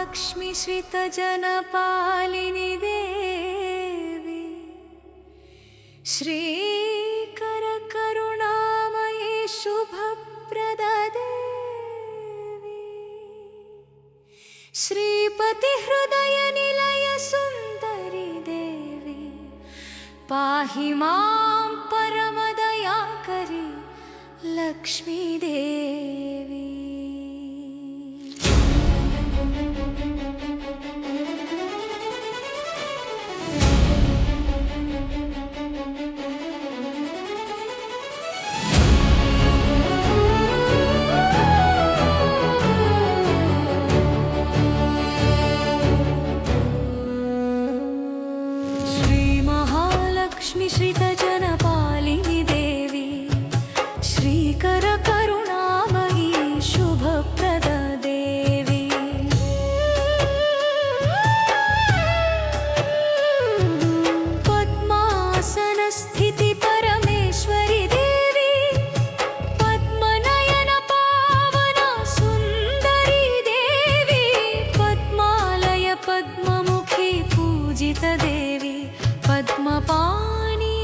महालक्ष्मी श्रितजनपालिनी देवी श्रीकर करुणामयी शुभप्रदा देवी श्रीपति हृदय निलय सुंदरी देवी पाहि मां परमदयाकरी लक्ष्मी देवी। श्री श्रितजनपालिनी देवी श्रीकर करुणामयी शुभप्रदा देवी पद्मासनस्थिति परमेश्वरी देवी पद्मनयन पावना सुंदरी देवी पद्मालय पद्ममुखी पूजित देवी पद्मपाणि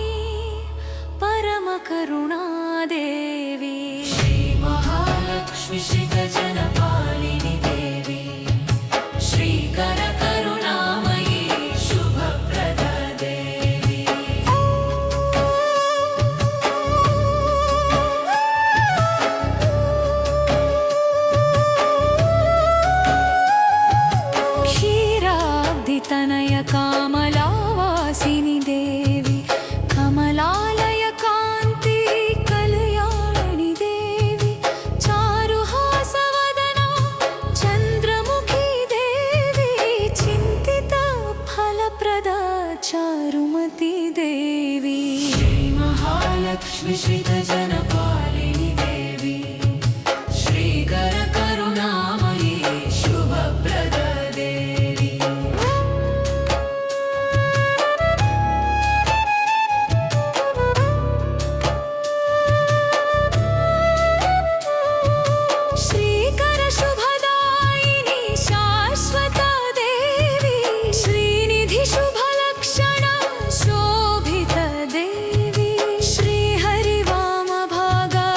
परम करुणा देवी श्री महालक्ष्मी श्रितजनपालिनी देवी श्रीकर करुणामयी शुभप्रदा देवी। क्षीराब्धितनय कामलावासिनी देवी कमलालय कांति कल्याणि देवी चारुहासवदना चंद्रमुखी देवी चिंतित फलप्रदा चारुमती देवी श्री महालक्ष्मी श्रितजनपालिनी देवी श्रीकर करुणामयी शुभप्रदा देवी। श्रीकर शुभदायिनी शाश्वता देवी श्रीनिधि शुभलक्षण शोभित देवी श्रीहरिवामभागा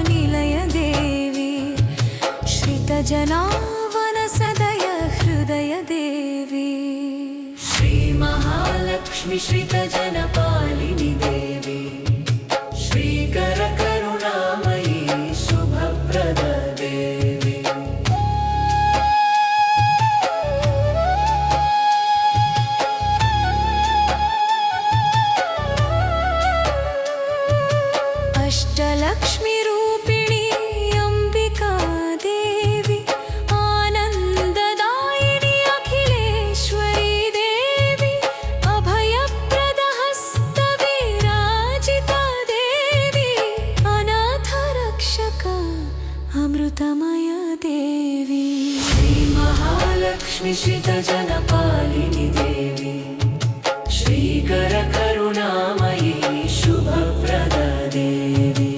निलय देवी श्रितजनावन सदय हृदय देवी श्री महालक्ष्मी श्रितजनपालिनी देवी श्रीकर करुणामयी शुभप्रदा देवी। अष्टलक्ष्मी रूपिणी अंबिका देवी आनंददायिनी अखिलेश्वरी देवी अभयप्रद हस्त विराजिता देवी अनाथ रक्षक अमृतमय देवी श्री महालक्ष्मी श्रितजनपालिनी देवी श्रीकर करुणामयी शुभप्रदा देवी।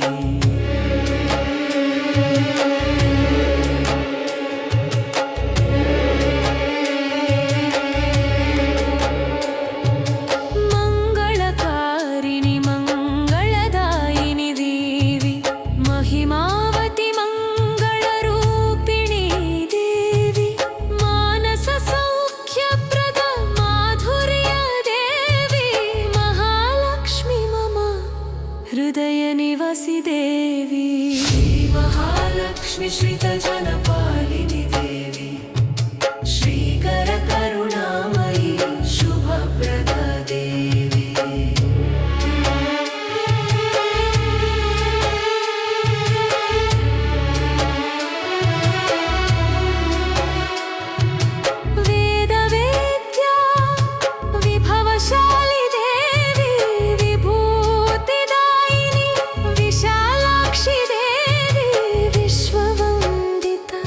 मंगलकारिणी मंगलदायिनी देवी महिमावती मंगलरूपिणी देवी मानस सौख्यप्रद माधुर्य देवी महालक्ष्मी मम हृदय निवासी देवी श्री महालक्ष्मी श्रितजनपालिनी देवी श्रीकर करुणामयी शुभप्रदा देवी। वेदवेद्या विभवशाली देवी विभूतिदायिनी विशालाक्षी देवी विश्ववन्दिता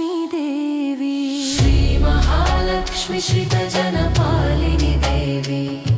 महालक्ष्मी देवी श्री महालक्ष्मी श्रितजनपालिनी देवी